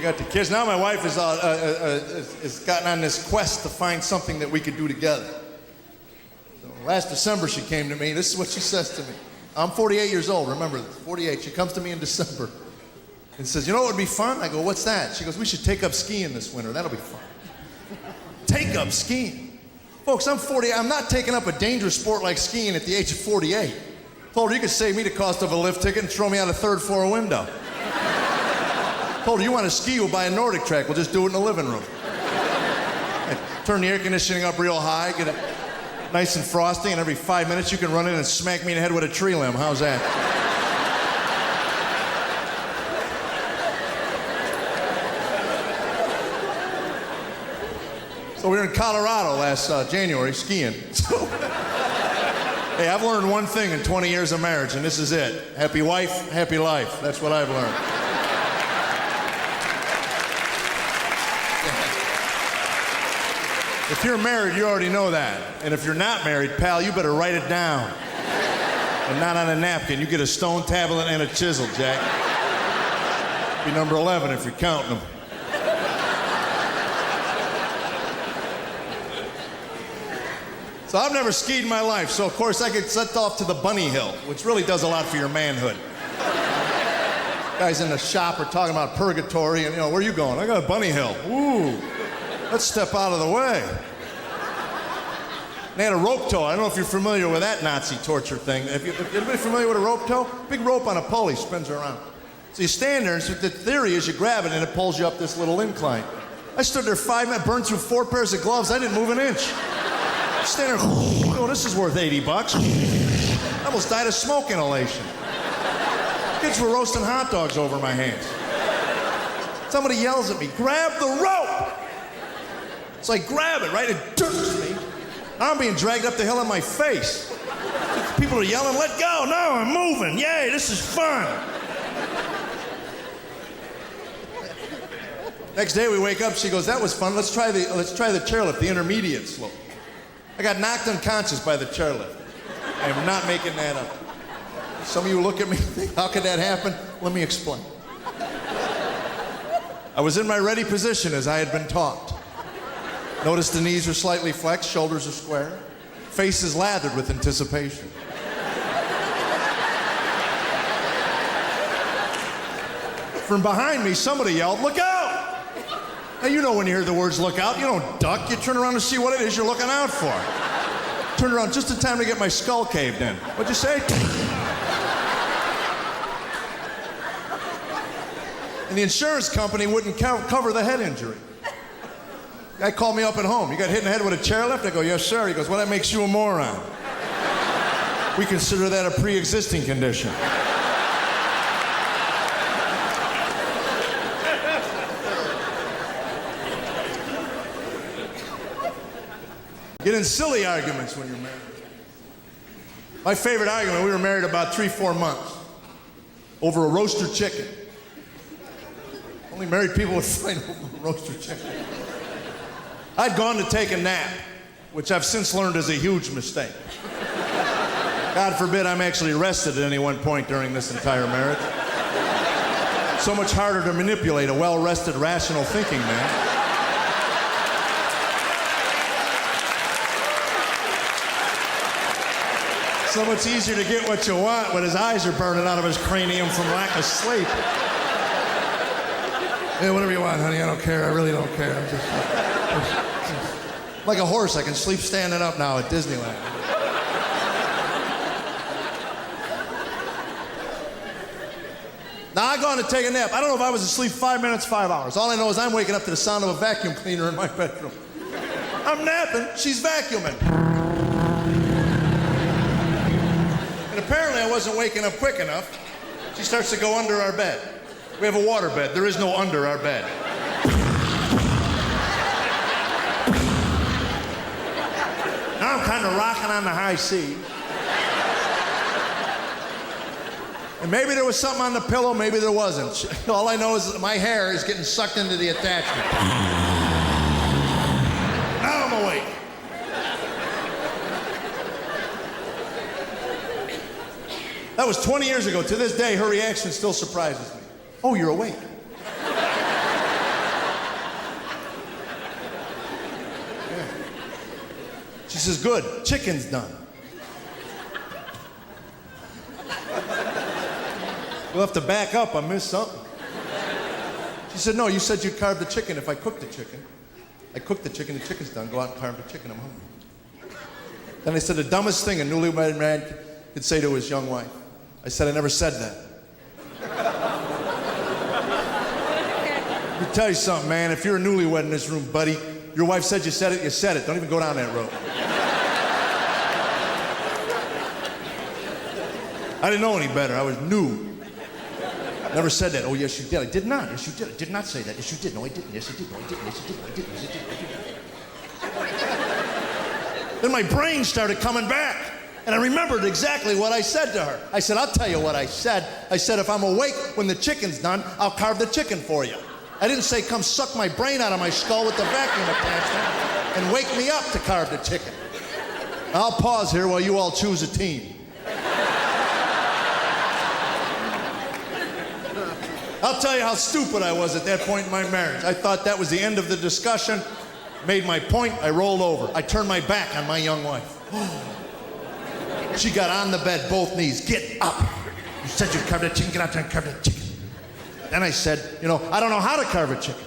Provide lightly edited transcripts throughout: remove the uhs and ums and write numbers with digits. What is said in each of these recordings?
We got the kids. Now my wife has gotten on this quest to find something that we could do together. So last December she came to me. This is what she says to me. I'm 48 years old, remember this, 48. She comes to me in December and says, you know what would be fun? I go, what's that? She goes, we should take up skiing this winter. That'll be fun. Take up skiing. Folks, I'm 40. I'm not taking up a dangerous sport like skiing at the age of 48. Told her you could save me the cost of a lift ticket and throw me out a third floor window. Told her you want to ski, we'll buy a Nordic track. We'll just do it in the living room. Turn the air conditioning up real high, get it nice and frosty, and every 5 minutes you can run in and smack me in the head with a tree limb. How's that? So we were in Colorado last January skiing. Hey, I've learned one thing in 20 years of marriage, and this is it. Happy wife, happy life. That's what I've learned. If you're married, you already know that. And if you're not married, pal, you better write it down. And not on a napkin. You get a stone tablet and a chisel, Jack. Be number 11 if you're counting them. So I've never skied in my life, so of course I get sent off to the bunny hill, which really does a lot for your manhood. Guys in the shop are talking about purgatory, and where are you going? I got a bunny hill. Ooh, let's step out of the way. They had a rope tow. I don't know if you're familiar with that Nazi torture thing. Anybody familiar with a rope tow? Big rope on a pulley spins around. So you stand there, and so the theory is you grab it and it pulls you up this little incline. I stood there 5 minutes, burned through 4 pairs of gloves. I didn't move an inch. Stand there, oh, this is worth $80. I almost died of smoke inhalation. Kids were roasting hot dogs over my hands. Somebody yells at me, grab the rope! So I grab it, right? It jerks me. I'm being dragged up the hill on my face. People are yelling, let go. No, I'm moving. Yay, this is fun. Next day we wake up, she goes, that was fun. Let's try the chairlift, the intermediate slope. I got knocked unconscious by the chairlift. I'm not making that up. Some of you look at me and think, how could that happen? Let me explain. I was in my ready position as I had been taught. Notice the knees are slightly flexed, shoulders are square, face is lathered with anticipation. From behind me, somebody yelled, look out! Now, you know when you hear the words look out, you don't duck, you turn around to see what it is you're looking out for. Turned around just in time to get my skull caved in. What'd you say? And the insurance company wouldn't cover the head injury. Guy called me up at home. You got hit in the head with a chairlift? I go, yes, sir. He goes, well, that makes you a moron. We consider that a pre-existing condition. Get in silly arguments when you're married. My favorite argument, we were married about 3-4 months over a roaster chicken. Only married people would fight over a roaster chicken. I'd gone to take a nap, which I've since learned is a huge mistake. God forbid I'm actually arrested at any one point during this entire marriage. So much harder to manipulate a well-rested, rational thinking man. So much easier to get what you want when his eyes are burning out of his cranium from lack of sleep. Hey, whatever you want, honey, I don't care. I really don't care. I'm just like a horse, I can sleep standing up now at Disneyland. Now, I've gone to take a nap. I don't know if I was asleep 5 minutes, 5 hours. All I know is I'm waking up to the sound of a vacuum cleaner in my bedroom. I'm napping, she's vacuuming. And apparently I wasn't waking up quick enough. She starts to go under our bed. We have a water bed. There is no under our bed. Now I'm kind of rocking on the high C. And maybe there was something on the pillow, maybe there wasn't. All I know is that my hair is getting sucked into the attachment. Now I'm awake. That was 20 years ago. To this day, her reaction still surprises me. Oh, you're awake. says, good, chicken's done. You'll have to back up, I missed something. She said, no, you said you'd carve the chicken if I cooked the chicken. I cooked the chicken, the chicken's done, go out and carve the chicken, I'm hungry. Then I said the dumbest thing a newlywed man could say to his young wife. I said, I never said that. Let me tell you something, man, if you're a newlywed in this room, buddy, your wife said you said it, you said it. Don't even go down that road. I didn't know any better, I was new. Never said that. Oh, yes, you did. I did not. Yes, you did. I did not say that. Yes, you did. No, I didn't. Yes, I did. No, I didn't. Yes, I did. No, I didn't. Yes, I did. Then my brain started coming back, and I remembered exactly what I said to her. I said, I'll tell you what I said. I said, if I'm awake when the chicken's done, I'll carve the chicken for you. I didn't say, come suck my brain out of my skull with the vacuum attachment and wake me up to carve the chicken. I'll pause here while you all choose a team. I'll tell you how stupid I was at that point in my marriage. I thought that was the end of the discussion. Made my point, I rolled over. I turned my back on my young wife. She got on the bed, both knees. Get up. You said you'd carve the chicken, get out there and carve the chicken. Then I said, you know, I don't know how to carve a chicken.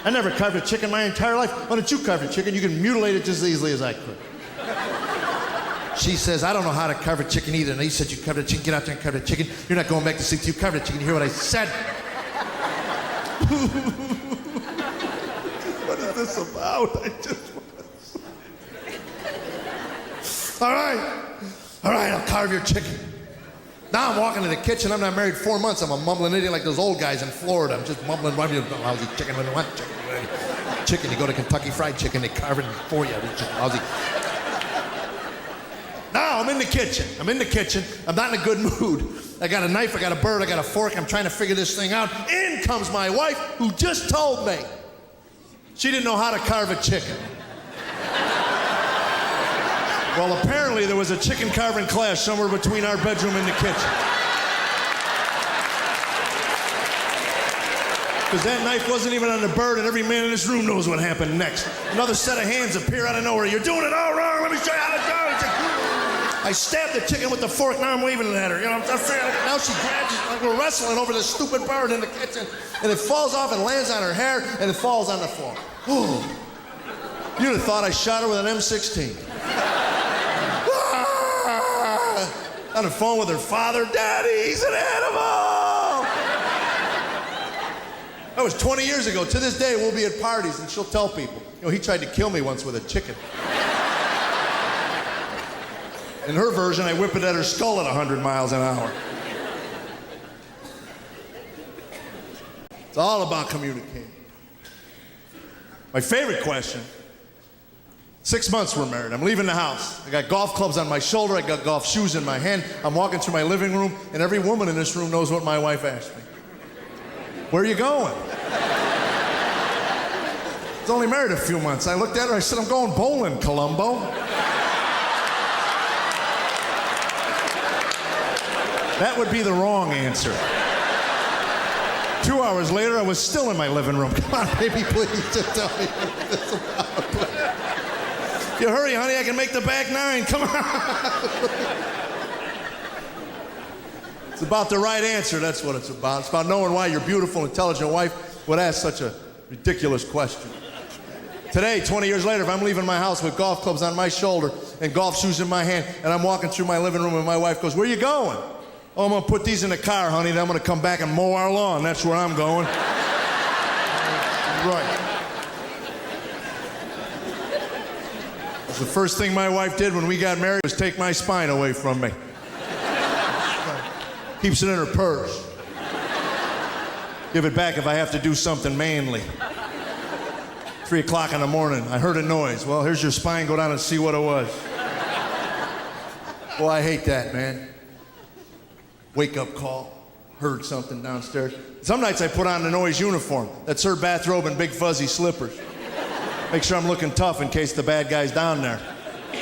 I never carved a chicken my entire life. Why don't you carve a chicken? You can mutilate it just as easily as I could. She says, I don't know how to carve a chicken either. And he said, you carve the chicken, get out there and carve the chicken. You're not going back to sleep till you carve the chicken. You hear what I said? What is this about? I just want All right, I'll carve your chicken. Now I'm walking to the kitchen. I'm not married 4 months. I'm a mumbling idiot like those old guys in Florida. I'm just mumbling, lousy chicken, when you want chicken. You go to Kentucky Fried Chicken, they carve it for you. Lousy. Now I'm in the kitchen. I'm not in a good mood. I got a knife, I got a bird, I got a fork. I'm trying to figure this thing out. In comes my wife, who just told me she didn't know how to carve a chicken. Well, apparently there was a chicken carving class somewhere between our bedroom and the kitchen. Because that knife wasn't even on the bird, and every man in this room knows what happened next. Another set of hands appear out of nowhere. You're doing it all wrong. Let me show you how to do it. I stabbed the chicken with the fork. Now I'm waving it at her. You know, now she grabs it like we're wrestling over this stupid bird in the kitchen, and it falls off and lands on her hair, and it falls on the floor. Oh, you'd have thought I shot her with an M16. On the phone with her father, Daddy, he's an animal. That was 20 years ago. To this day, we'll be at parties, and she'll tell people, you know, he tried to kill me once with a chicken. In her version, I whip it at her skull at 100 miles an hour. It's all about communicating. My favorite question, 6 months we're married. I'm leaving the house. I got golf clubs on my shoulder. I got golf shoes in my hand. I'm walking through my living room, and every woman in this room knows what my wife asked me. Where are you going? I was only married a few months. I looked at her, I said, I'm going bowling, Columbo. That would be the wrong answer. 2 hours later, I was still in my living room. Come on, baby, please, just tell me what this is about. If you hurry, honey, I can make the back nine. Come on. It's about the right answer. That's what it's about. It's about knowing why your beautiful, intelligent wife would ask such a ridiculous question. Today, 20 years later, if I'm leaving my house with golf clubs on my shoulder and golf shoes in my hand, and I'm walking through my living room and my wife goes, where you going? Oh, I'm going to put these in the car, honey, then I'm going to come back and mow our lawn. That's where I'm going. Right. The first thing my wife did when we got married was take my spine away from me. Keeps it in her purse. Give it back if I have to do something manly. 3 o'clock in the morning, I heard a noise. Well, here's your spine, go down and see what it was. Boy, I hate that, man. Wake up call, heard something downstairs. Some nights I put on the noise uniform. That's her bathrobe and big fuzzy slippers. Make sure I'm looking tough in case the bad guy's down there.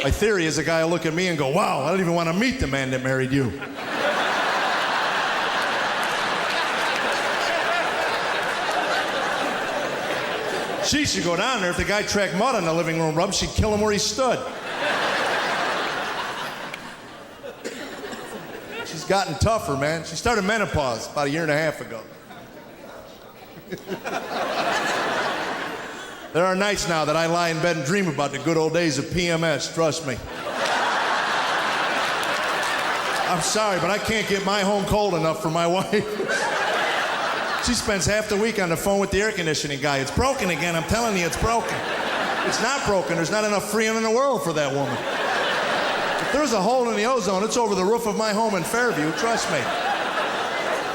My theory is a guy will look at me and go, wow, I don't even want to meet the man that married you. She should go down there. If the guy tracked mud on the living room rug, she'd kill him where he stood. She's gotten tougher, man. She started menopause about 1.5 years ago. There are nights now that I lie in bed and dream about the good old days of PMS, trust me. I'm sorry, but I can't get my home cold enough for my wife. She spends half the week on the phone with the air conditioning guy. It's broken again, I'm telling you, it's broken. It's not broken, there's not enough freon in the world for that woman. If there's a hole in the ozone, it's over the roof of my home in Fairview, trust me.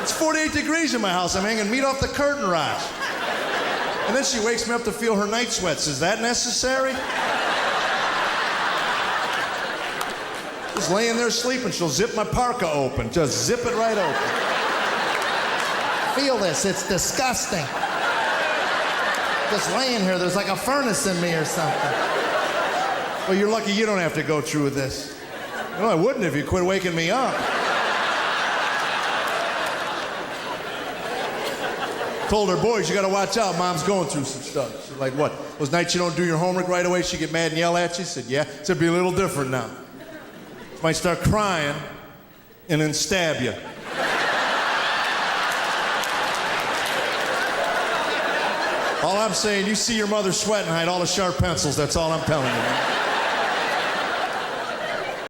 It's 48 degrees in my house, I'm hanging meat off the curtain rods. And then she wakes me up to feel her night sweats. Is that necessary? Just laying there sleeping, she'll zip my parka open. Just zip it right open. Feel this, it's disgusting. Just laying here, there's like a furnace in me or something. Well, you're lucky you don't have to go through with this. Well, I wouldn't if you quit waking me up. Told her, boys, you gotta watch out, Mom's going through some stuff. She's like, what? Those nights you don't do your homework right away, she get mad and yell at you? I said, yeah. It's gonna be a little different now. She might start crying and then stab you. All I'm saying, you see your mother sweating, hide all the sharp pencils, that's all I'm telling you.